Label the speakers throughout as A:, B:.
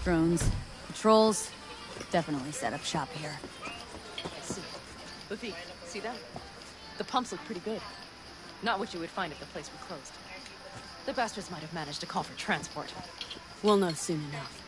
A: drones. Patrols, definitely set up shop here.
B: I see. Luffy, see that? The pumps look pretty good. Not what you would find if the place were closed. The bastards might have managed to call for transport.
A: We'll know soon enough.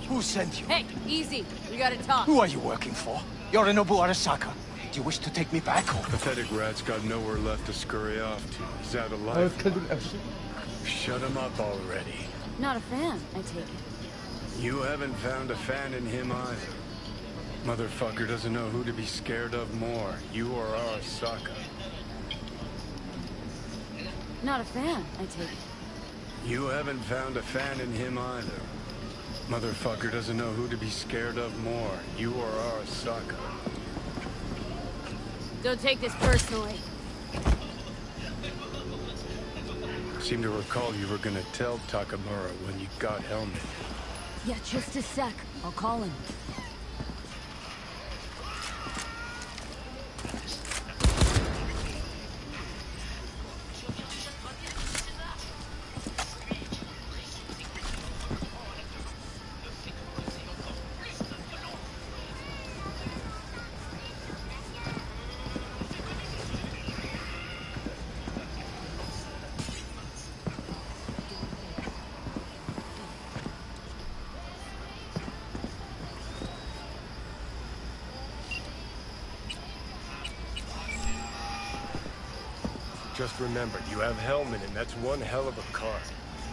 C: Who sent you?
A: Hey, easy. We gotta talk.
C: Who are you working for? Yorinobu Arasaka. Do you wish to take me back home?
D: Pathetic rat's got nowhere left to scurry off to. He's out of life. Shut him up already.
A: Not a fan, I take it.
D: You haven't found a fan in him either. Motherfucker doesn't know who to be scared of more, you or Arasaka.
A: Not a fan, I take it.
D: You haven't found a fan in him either. Motherfucker doesn't know who to be scared of more, you or Arasaka.
A: Don't take this personally.
D: Seem to recall you were gonna tell Takamura when you got Helmet.
A: Yeah, just a sec. I'll call him.
D: Just remember, you have Hellman, and that's one hell of a card.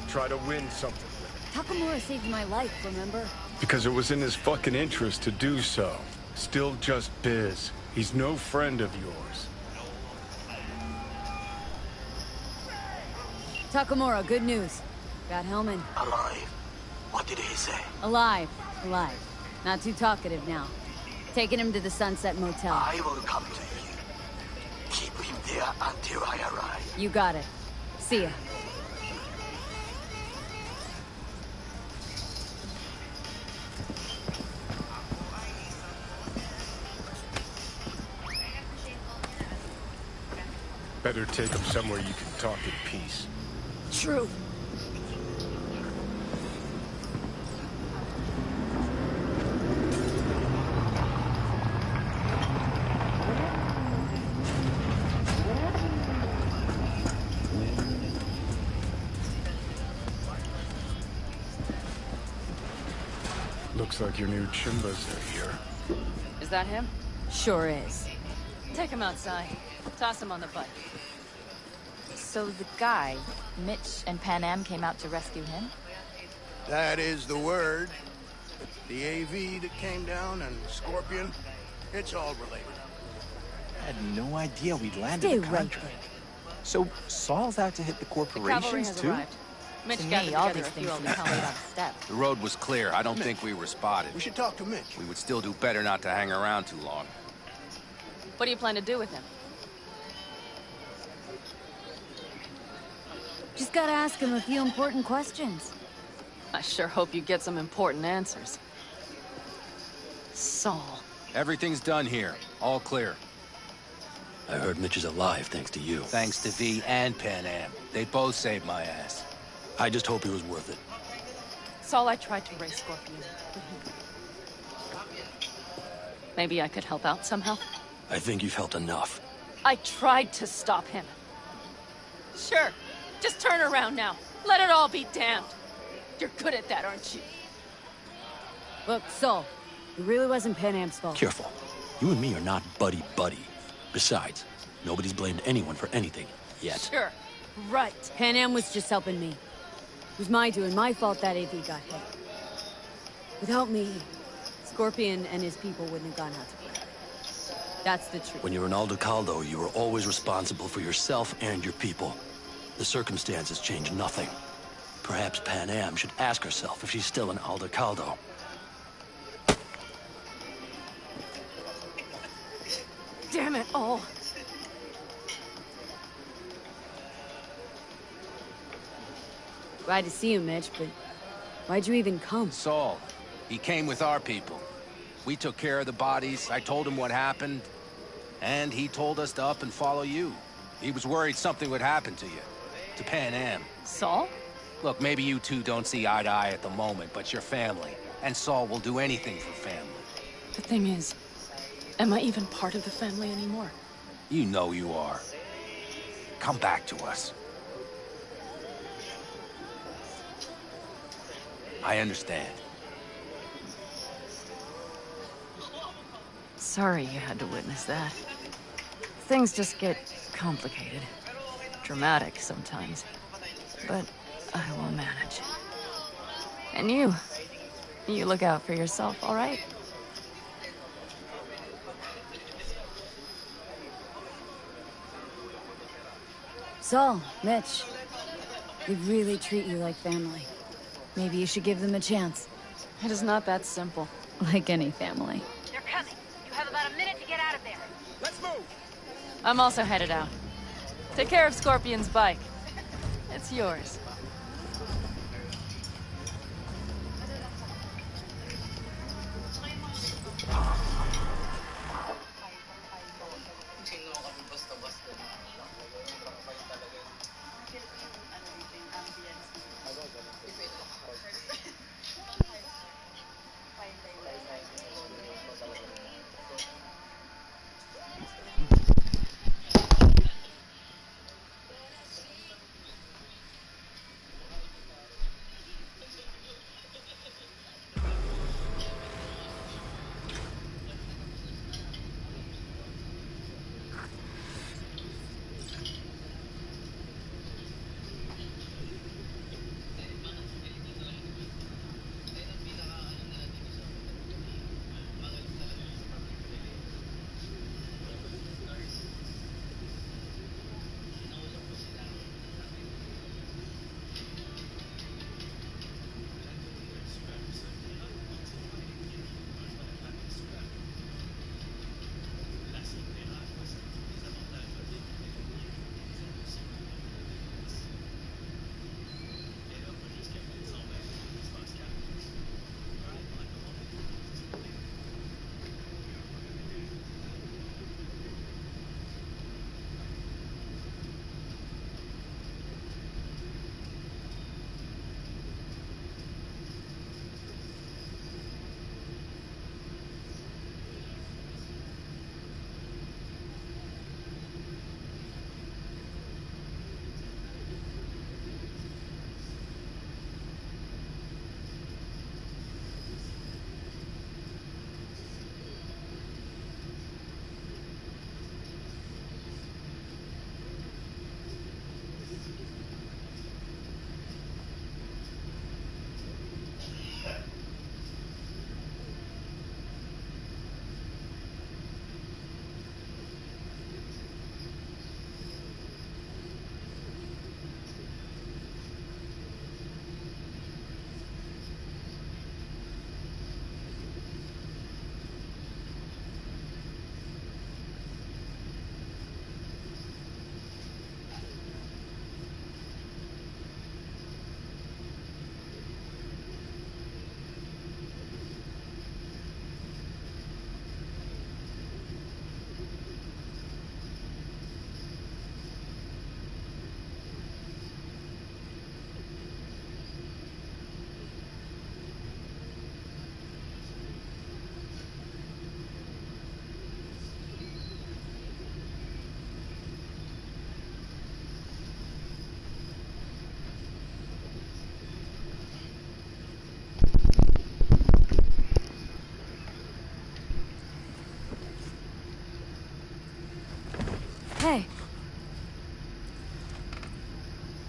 D: Try to win something with it.
A: Takamura saved my life, remember?
D: Because it was in his fucking interest to do so. Still just biz. He's no friend of yours.
A: Takamura, good news. Got Hellman.
C: Alive. What did he say?
A: Alive. Alive. Not too talkative now. Taking him to the Sunset Motel.
C: I will come to you. Keep him there until I arrive.
A: You got it. See ya.
D: Better take him somewhere you can talk in peace.
A: True.
D: Looks like your new Chimbas are here.
B: Is that him?
A: Sure is.
B: Take him outside. Toss him on the butt.
E: So the guy, Mitch and Pan Am came out to rescue him?
F: That is the word. The AV that came down and Scorpion, it's all related.
C: I had no idea we'd landed
A: Stay
C: a
A: right
C: contract. So Saul's out to hit the
B: The cavalry
C: corporations
B: has
C: too?
B: arrived. Mitch
E: To
B: gathered
E: me, all
B: together
E: these
B: a few
E: things
B: of
E: seem
B: the
E: to lead
B: helmets.
E: on the step.
G: The road was clear. I don't think we were spotted.
F: We should talk to Mitch.
G: We would still do better not to hang around too long.
B: What do you plan to do with him?
A: Just gotta ask him a few important questions.
B: I sure hope you get some important answers. Saul.
G: Everything's done here. All clear.
C: I heard Mitch is alive thanks to you.
G: Thanks to V and Pan Am. They both saved my ass.
C: I just hope it was worth it.
B: Saul, I tried to raise Scorpion, but he... Maybe I could help out somehow?
C: I think you've helped enough.
B: I tried to stop him. Sure. Just turn around now. Let it all be damned. You're good at that, aren't you?
A: Look, Saul, it really wasn't Pan Am's fault.
C: Careful. You and me are not buddy-buddy. Besides, nobody's blamed anyone for anything, yet.
B: Sure. Right.
A: Pan Am was just helping me. It was my doing, my fault that AV got hit. Without me, Scorpion and his people wouldn't have gone out to play. That's the truth.
C: When you're an Aldecaldo, you were always responsible for yourself and your people. The circumstances change nothing. Perhaps Pan Am should ask herself if she's still an Aldecaldo.
B: Damn it all.
A: Glad to see you, Mitch, but why'd you even come?
G: Saul, he came with our people. We took care of the bodies, I told him what happened, and he told us to up and follow you. He was worried something would happen to you, to Pan Am.
B: Saul?
G: Look, maybe you two don't see eye to eye at the moment, but you're family, and Saul will do anything for family.
B: The thing is, am I even part of the family anymore?
G: You know you are. Come back to us. I understand.
E: Sorry you had to witness that. Things just get complicated. Dramatic sometimes. But I will manage. And you look out for yourself, all right?
A: Saul, Mitch, they really treat you like family. Maybe you should give them a chance.
E: It is not that simple.
A: Like any family.
H: They're coming. You have about a minute to get out of there.
F: Let's move!
E: I'm also headed out. Take care of Scorpion's bike. It's yours.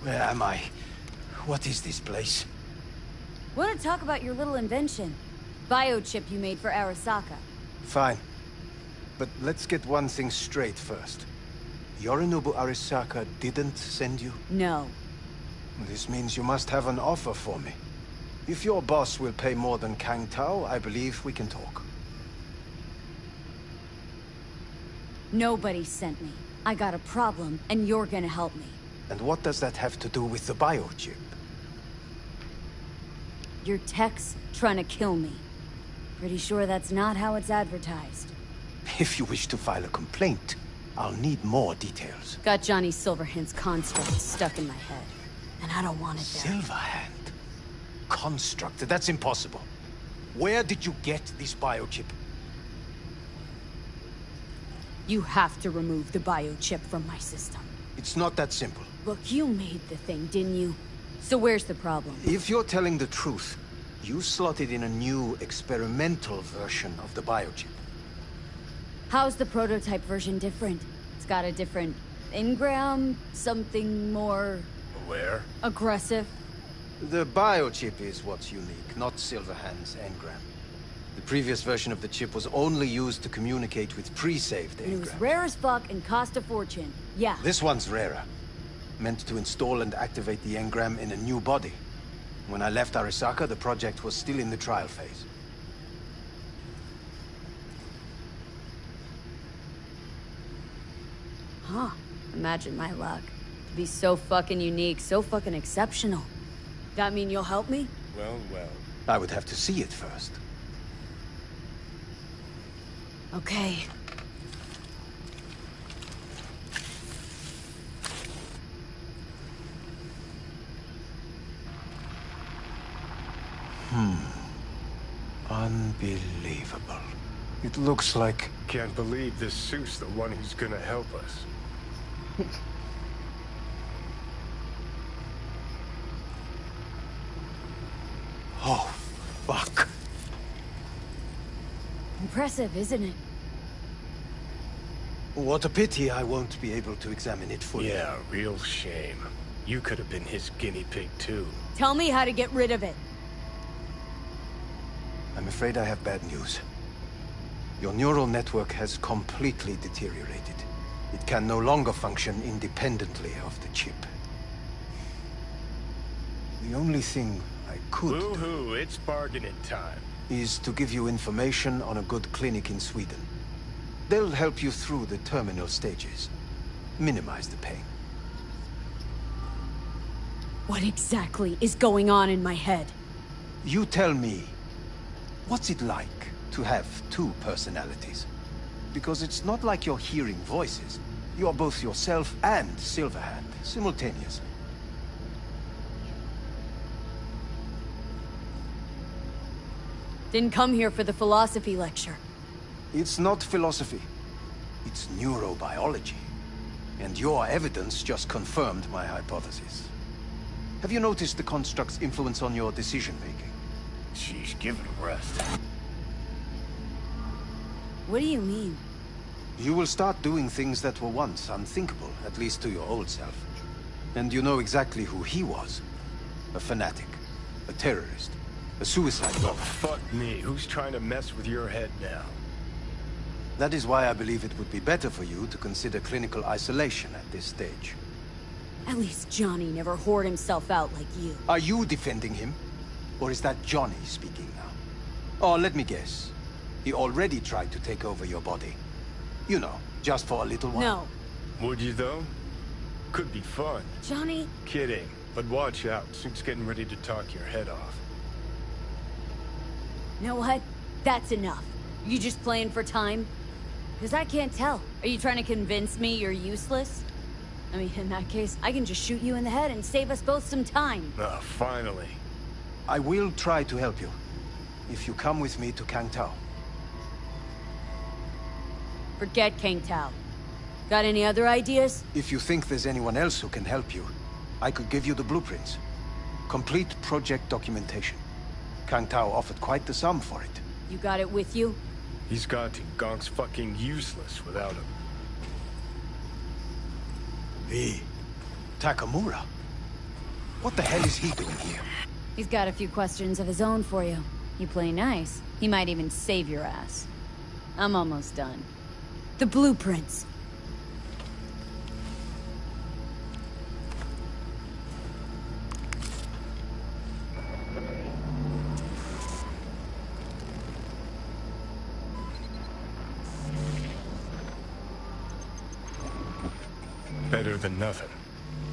I: Where am I? What is this place?
A: Want to talk about your little invention? Biochip you made for Arasaka.
I: Fine. But let's get one thing straight first. Yorinobu Arasaka didn't send you?
A: No.
I: This means you must have an offer for me. If your boss will pay more than Kang Tao, I believe we can talk.
A: Nobody sent me. I got a problem, and you're gonna help me.
I: And what does that have to do with the biochip?
A: Your tech's trying to kill me. Pretty sure that's not how it's advertised.
I: If you wish to file a complaint, I'll need more details.
A: Got Johnny Silverhand's construct stuck in my head, and I don't want it there.
I: Silverhand? Construct? That's impossible. Where did you get this biochip?
A: You have to remove the biochip from my system.
I: It's not that simple.
A: Look, you made the thing, didn't you? So where's the problem?
I: If you're telling the truth, you slotted in a new experimental version of the biochip.
A: How's the prototype version different? It's got a different engram, something more...
D: Where?
A: aggressive.
I: The biochip is what's unique, not Silverhand's engram. The previous version of the chip was only used to communicate with pre-saved
A: And it was
I: engrams.
A: rare as fuck and cost a fortune. Yeah.
I: This one's rarer. Meant to install and activate the engram in a new body. When I left Arasaka, the project was still in the trial phase.
A: Huh. Imagine my luck. To be so fucking unique, so fucking exceptional. That mean you'll help me?
D: Well, well.
I: I would have to see it first.
A: Okay.
I: Unbelievable. It looks like...
D: Can't believe this suit's the one who's gonna help us.
I: Oh, fuck.
A: Impressive, isn't it?
I: What a pity I won't be able to examine it fully.
D: Yeah, real shame. You could have been his guinea pig, too.
A: Tell me how to get rid of it.
I: I'm afraid I have bad news. Your neural network has completely deteriorated. It can no longer function independently of the chip. The only thing I could do
D: Woo-hoo, it's bargaining time.
I: is to give you information on a good clinic in Sweden. They'll help you through the terminal stages. Minimize the pain.
A: What exactly is going on in my head?
I: You tell me, what's it like to have two personalities? Because it's not like you're hearing voices. You're both yourself and Silverhand, simultaneously.
A: Didn't come here for the philosophy lecture.
I: It's not philosophy. It's neurobiology. And your evidence just confirmed my hypothesis. Have you noticed the construct's influence on your decision-making?
D: Sheesh, give it a rest.
A: What do you mean?
I: You will start doing things that were once unthinkable, at least to your old self. And you know exactly who he was. A fanatic. A terrorist. A suicide
D: Oh,
I: bomber.
D: fuck me. Who's trying to mess with your head now?
I: That is why I believe it would be better for you to consider clinical isolation at this stage.
A: At least Johnny never whored himself out like you.
I: Are you defending him? Or is that Johnny speaking now? Oh, let me guess. He already tried to take over your body. You know, just for a little while.
A: No.
D: Would you, though? Could be fun.
A: Johnny...
D: Kidding. But watch out. Suit's getting ready to talk your head off.
A: You know what? That's enough. You just playing for time? Because I can't tell. Are you trying to convince me you're useless? I mean, in that case, I can just shoot you in the head and save us both some time.
D: Ah, finally.
I: I will try to help you. If you come with me to Kang Tao.
A: Forget Kang Tao. Got any other ideas?
I: If you think there's anyone else who can help you, I could give you the blueprints. Complete project documentation. Kang Tao offered quite the sum for it.
A: You got it with you?
D: He's got to. Gonk's fucking useless without him.
I: V. Takamura. What the hell is he doing here?
A: He's got a few questions of his own for you. You play nice, he might even save your ass. I'm almost done. The blueprints.
D: Better than nothing.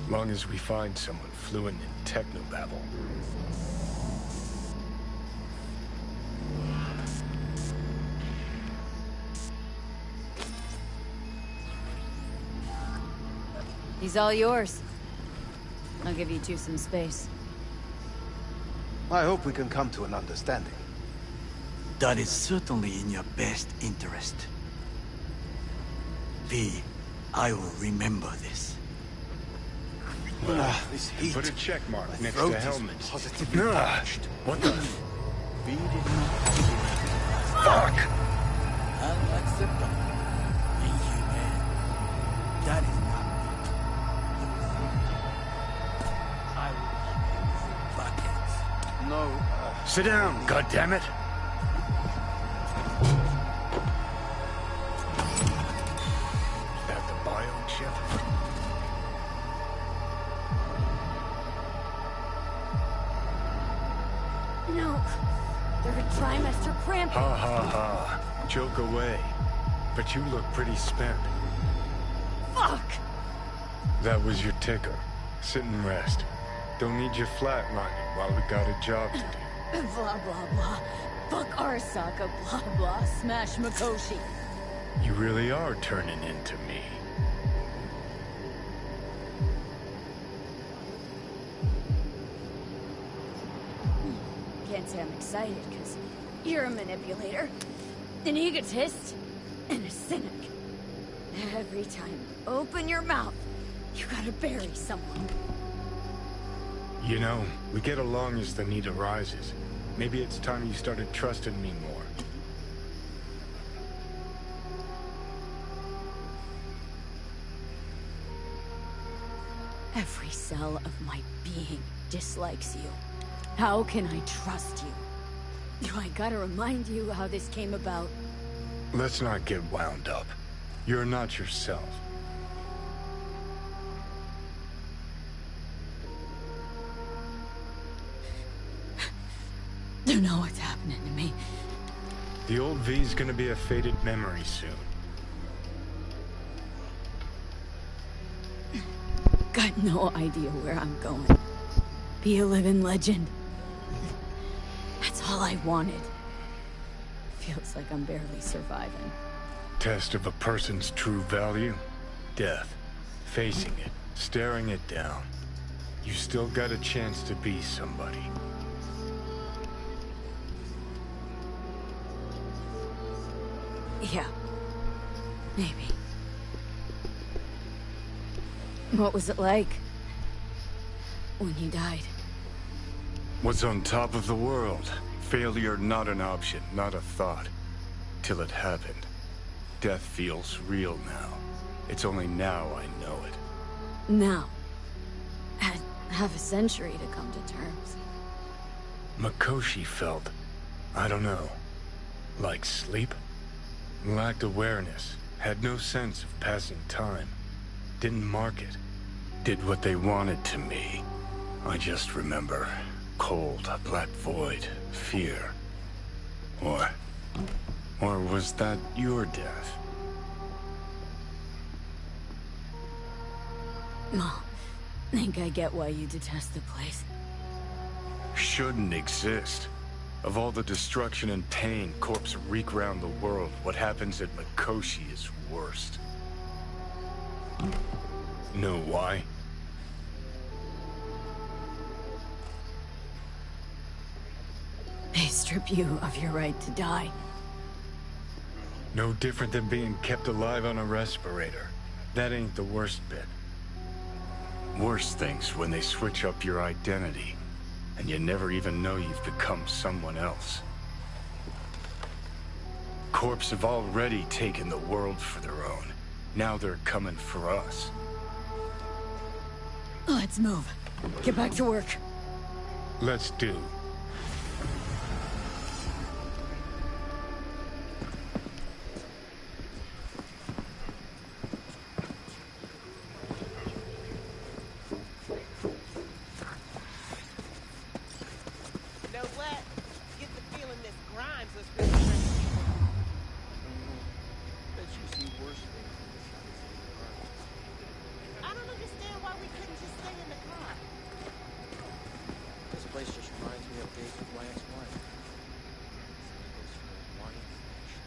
D: Long as we find someone fluent in technobabble.
A: He's all yours. I'll give you two some space.
I: I hope we can come to an understanding.
J: That is certainly in your best interest. V, I will remember this.
I: This heat.
D: Put a check mark
I: My
D: next
I: throat
D: to
I: is
D: helmets.
I: positively parched.
D: What the?
J: V did not
D: Fuck!
J: unacceptable. Inhumane. That is not. I will buckets.
I: No,
D: Sit down, goddammit! Is that the biochip?
A: No. Third trimester cramp.
D: Ha ha ha. Joke away. But you look pretty spent.
A: Fuck!
D: That was your ticker. Sit and rest. Don't need you flatlining while we got a job to do.
A: Blah, blah, blah. Fuck Arasaka, blah, blah. Smash Mikoshi.
D: You really are turning into me.
A: Can't say I'm excited, because you're a manipulator, an egotist, and a cynic. Every time you open your mouth, you gotta bury someone.
D: You know, we get along as the need arises. Maybe it's time you started trusting me more.
A: Every cell of my being dislikes you. How can I trust you? Do I gotta remind you how this came about?
D: Let's not get wound up. You're not yourself.
A: Don't know what's happening to me.
D: The old V's gonna be a faded memory soon.
A: Got no idea where I'm going. Be a living legend. That's all I wanted. Feels like I'm barely surviving.
D: Test of a person's true value? Death. Facing it. Staring it down. You still got a chance to be somebody.
A: Yeah. Maybe. What was it like? When you died?
D: Was on top of the world. Failure not an option, not a thought. Till it happened. Death feels real now. It's only now I know it.
A: Now. Had half a century to come to terms.
D: Mikoshi felt, I don't know, like sleep? Lacked awareness, had no sense of passing time. Didn't mark it. Did what they wanted to me. I just remember cold, black void, fear. Or was that your death?
A: Mom, think I get why you detest the place.
D: Shouldn't exist. Of all the destruction and pain corpses wreak round the world, what happens at Mikoshi is worst. Know why?
A: They strip you of your right to die.
D: No different than being kept alive on a respirator. That ain't the worst bit. Worse things when they switch up your identity, and you never even know you've become someone else. Corps have already taken the world for their own. Now they're coming for us.
A: Let's move. Get back to work.
D: Let's do.
K: You know what? Get the feeling this Grimes was really trying to keep them.
F: Bet you see worse things than the sights in the army.
K: I don't understand why we couldn't just stay in the car.
F: This place just reminds me of days with my ex-wife. Same goes for wine and action.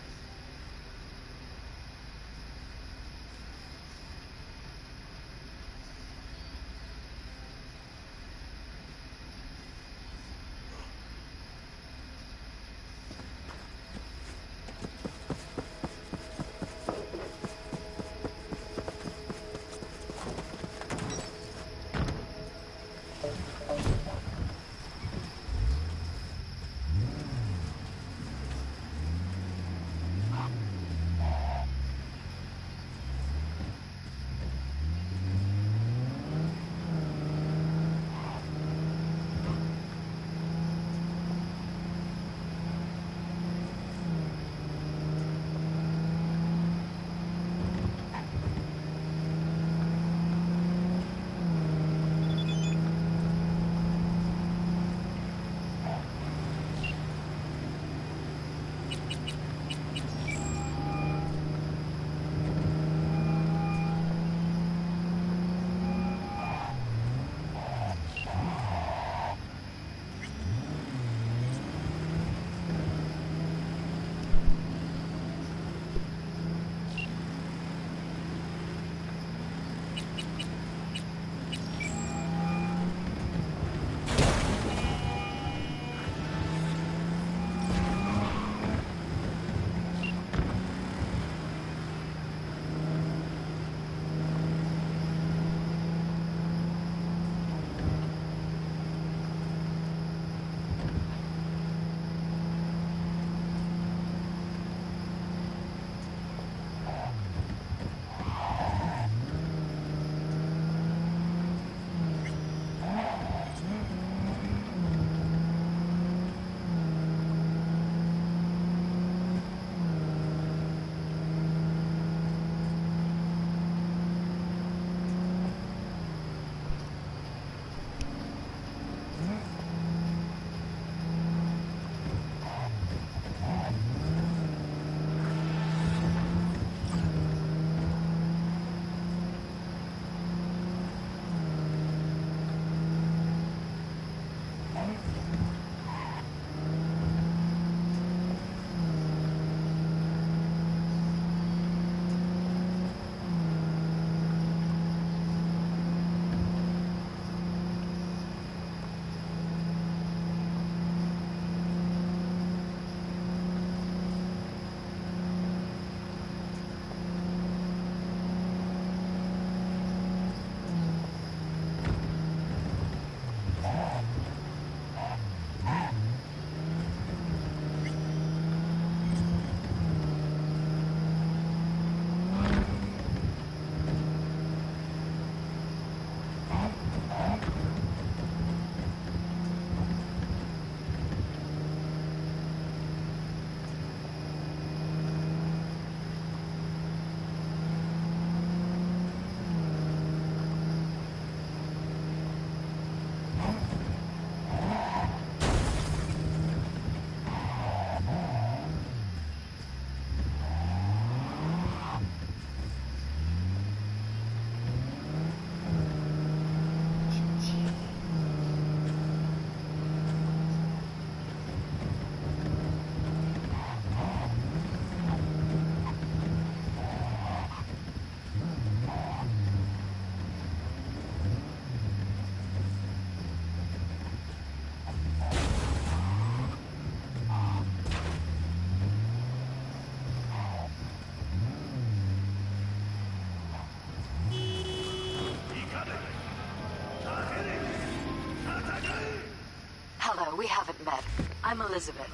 E: We haven't met. I'm Elizabeth.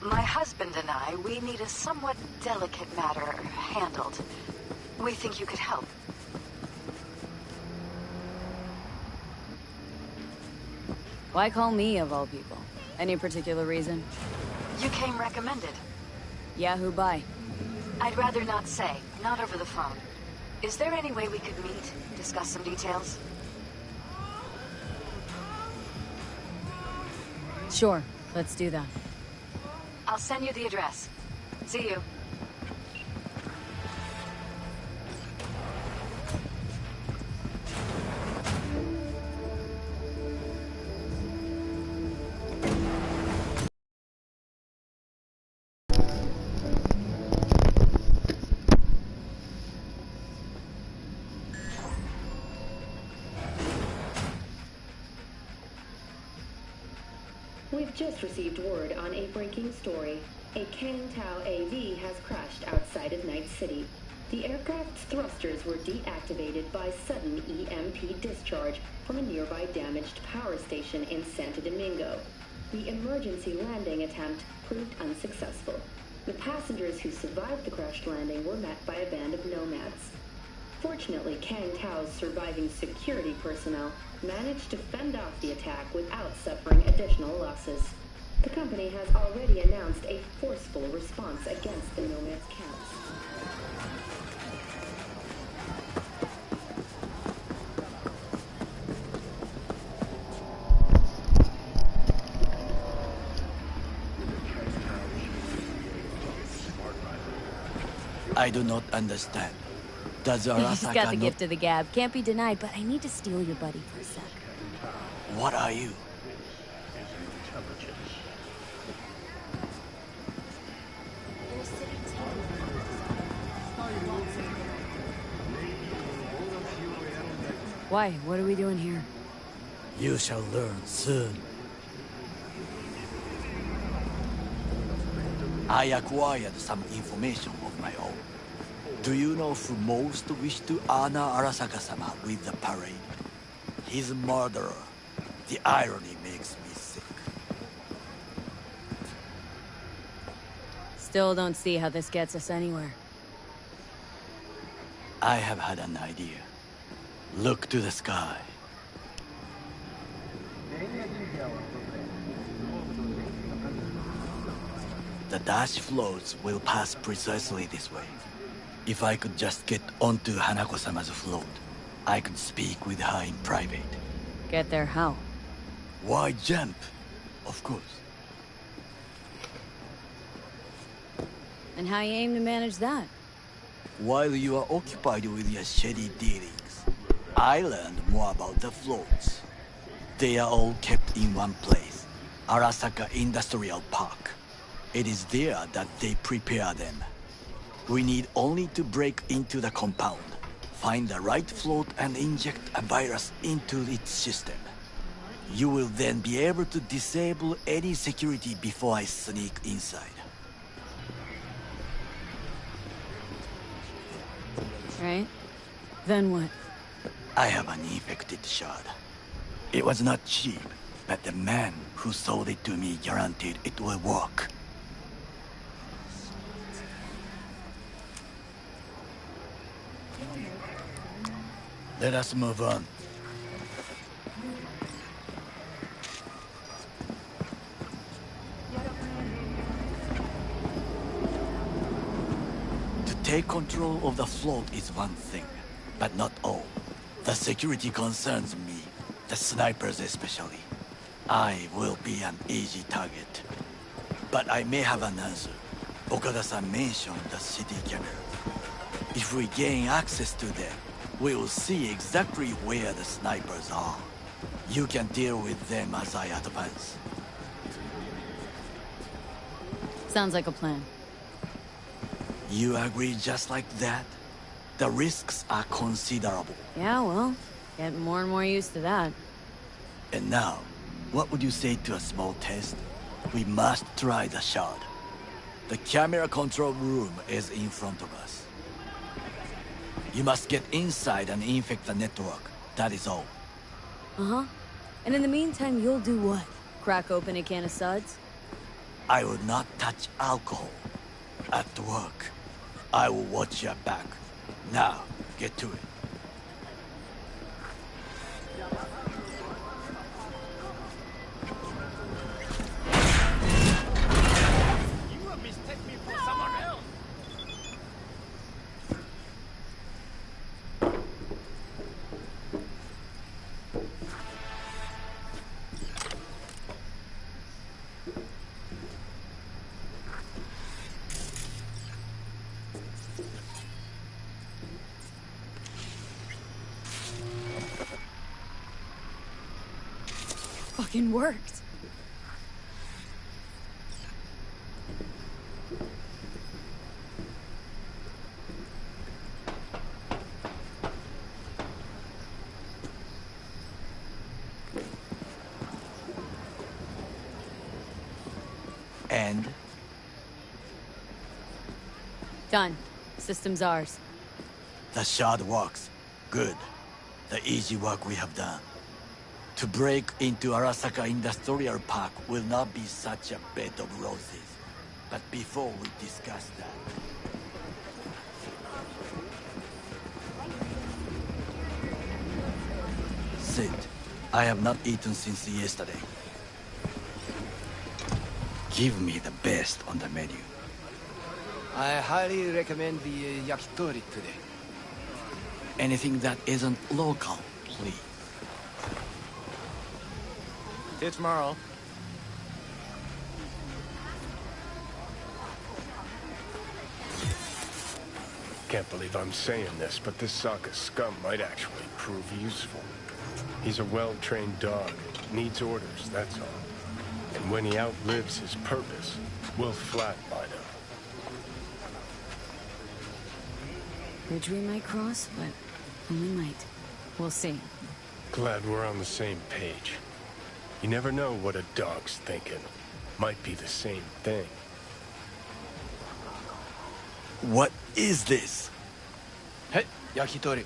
E: My husband and I, we need a somewhat delicate matter handled. We think you could help.
A: Why call me, of all people? Any particular reason?
E: You came recommended.
A: Yeah, who by?
E: I'd rather not say, not over the phone. Is there any way we could meet, discuss some details?
A: Sure, let's do that.
E: I'll send you the address. See you.
L: We've just received word on a breaking story. A Kang Tao AV has crashed outside of Night City. The aircraft's thrusters were deactivated by sudden EMP discharge from a nearby damaged power station in Santo Domingo. The emergency landing attempt proved unsuccessful. The passengers who survived the crash landing were met by a band of nomads. Fortunately, Kang Tao's surviving security personnel managed to fend off the attack without suffering additional losses. The company has already announced a forceful response against the nomads' camps.
J: I do not understand. Does
A: He's
J: Arasaka
A: got the
J: not...
A: gift of the gab. Can't be denied, but I need to steal your buddy for a sec.
J: What are you?
A: Why? What are we doing here?
J: You shall learn soon. I acquired some information of my own. Do you know who most wished to honor Arasaka-sama with the parade? His murderer. The irony makes me sick.
A: Still don't see how this gets us anywhere.
J: I have had an idea. Look to the sky. The dash floats will pass precisely this way. If I could just get onto Hanako-sama's float, I could speak with her in private.
A: Get there how?
J: Why jump? Of course.
A: And how you aim to manage that?
J: While you are occupied with your shady dealings, I learned more about the floats. They are all kept in one place, Arasaka Industrial Park. It is there that they prepare them. We need only to break into the compound, find the right float and inject a virus into its system. You will then be able to disable any security before I sneak inside.
A: Right? Then what?
J: I have an infected shard. It was not cheap, but the man who sold it to me guaranteed it will work. Let us move on. To take control of the float is one thing, but not all. The security concerns me, the snipers especially. I will be an easy target. But I may have an answer. Okada-san mentioned the city cameras. If we gain access to them, we will see exactly where the snipers are. You can deal with them as I advance.
A: Sounds like a plan.
J: You agree just like that? The risks are considerable.
A: Yeah, well, getting more and more used to that.
J: And now, what would you say to a small test? We must try the shard. The camera control room is in front of us. You must get inside and infect the network. That is all.
A: Uh-huh. And in the meantime, you'll do what? Crack open a can of suds?
J: I will not touch alcohol. At work, I will watch your back. Now, get to it.
A: fucking worked.
J: And?
A: Done. System's ours.
J: The shard works. Good. The easy work we have done. To break into Arasaka Industrial Park will not be such a bed of roses. But before we discuss that... Sit. I have not eaten since yesterday. Give me the best on the menu.
I: I highly recommend the yakitori today.
J: Anything that isn't local, please.
I: See you tomorrow.
D: Can't believe I'm saying this, but this Sokka scum might actually prove useful. He's a well-trained dog. Needs orders, that's all. And when he outlives his purpose, we'll flatline him.
A: Bridge we might cross, but only might. We'll see.
D: Glad we're on the same page. You never know what a dog's thinking. Might be the same thing.
J: What is this?
I: Hey, yakitori.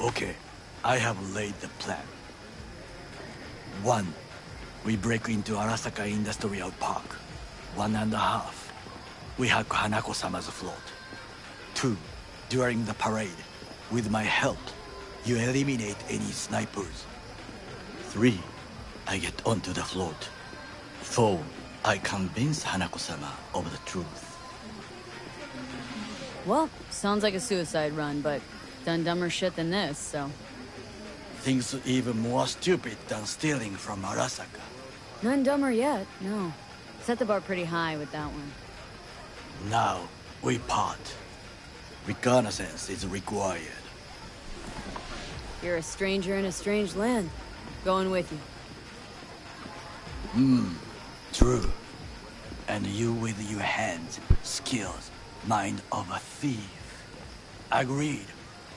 J: Okay, I have laid the plan. 1. We break into Arasaka Industrial Park. 1.5. We hack Hanako-sama's float. 2. During the parade, with my help, you eliminate any snipers. 3. I get onto the float. 4. I convince Hanako-sama of the truth.
A: Well, sounds like a suicide run, but done dumber shit than this, so...
J: Things even more stupid than stealing from Arasaka.
A: None dumber yet, no. Set the bar pretty high with that one.
J: Now, we part. Reconnaissance is required.
A: You're a stranger in a strange land. Going with you.
J: True. And you with your hands, skills, mind of a thief. Agreed.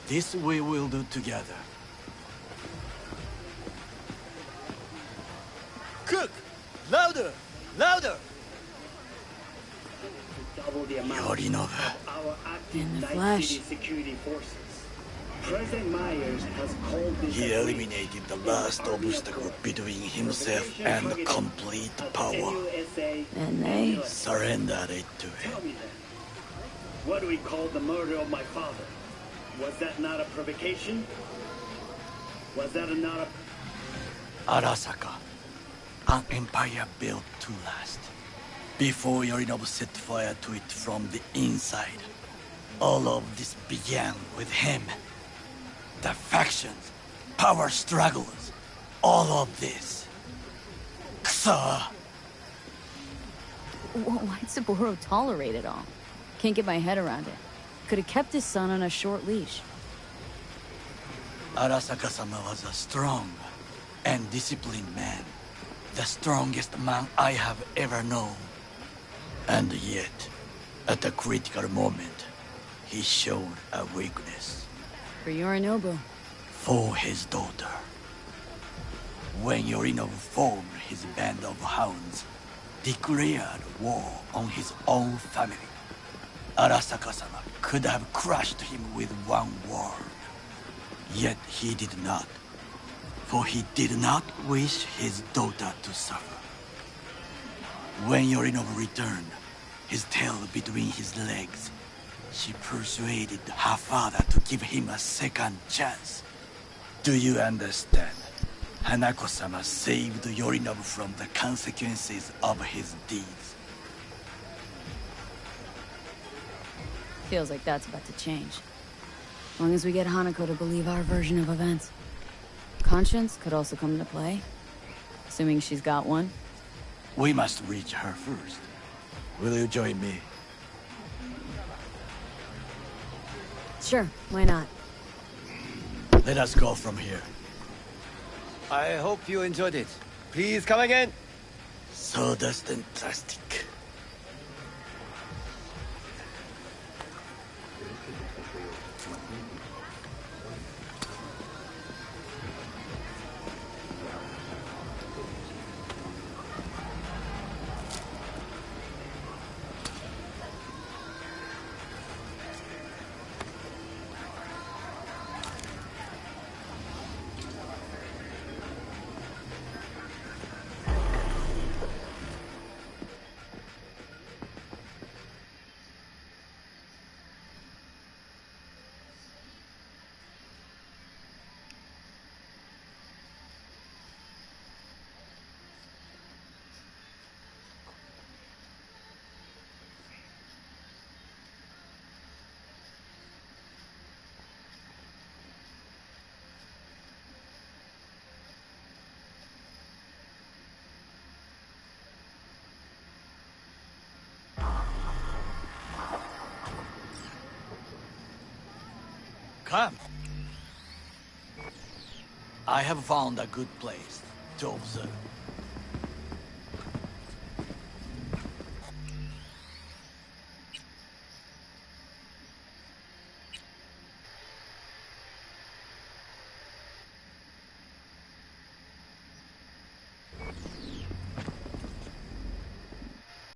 J: This we will do together. Cook! Louder! Louder! Yorinobu.
A: In the flesh.
M: President Myers has called this
J: He eliminated the last obstacle between himself and complete power.
A: And they...
J: Surrendered it to him.
M: Tell me then, what do we call the murder of my father? Was that not a provocation? Was that not a...
J: Arasaka. An empire built to last. Before Yorinobu set fire to it from the inside. All of this began with him. The factions, power struggles, all of this. Kusa!
A: Why'd Saburo tolerate it all? Can't get my head around it. Could have kept his son on a short leash.
J: Arasaka-sama was a strong and disciplined man. The strongest man I have ever known. And yet, at a critical moment, he showed a weakness.
A: For Yorinobu.
J: For his daughter. When Yorinobu formed his band of hounds, declared war on his own family, Arasaka-sama could have crushed him with one word. Yet he did not. For he did not wish his daughter to suffer. When Yorinobu returned, his tail between his legs, she persuaded her father to give him a second chance. Do you understand? Hanako-sama saved Yorinobu from the consequences of his deeds.
A: Feels like that's about to change. As long as we get Hanako to believe our version of events. Conscience could also come into play. Assuming she's got one.
J: We must reach her first. Will you join me?
A: Sure, why not?
J: Let us go from here.
N: I hope you enjoyed it. Please come again.
J: Sawdust and plastic. Come. I have found a good place to observe.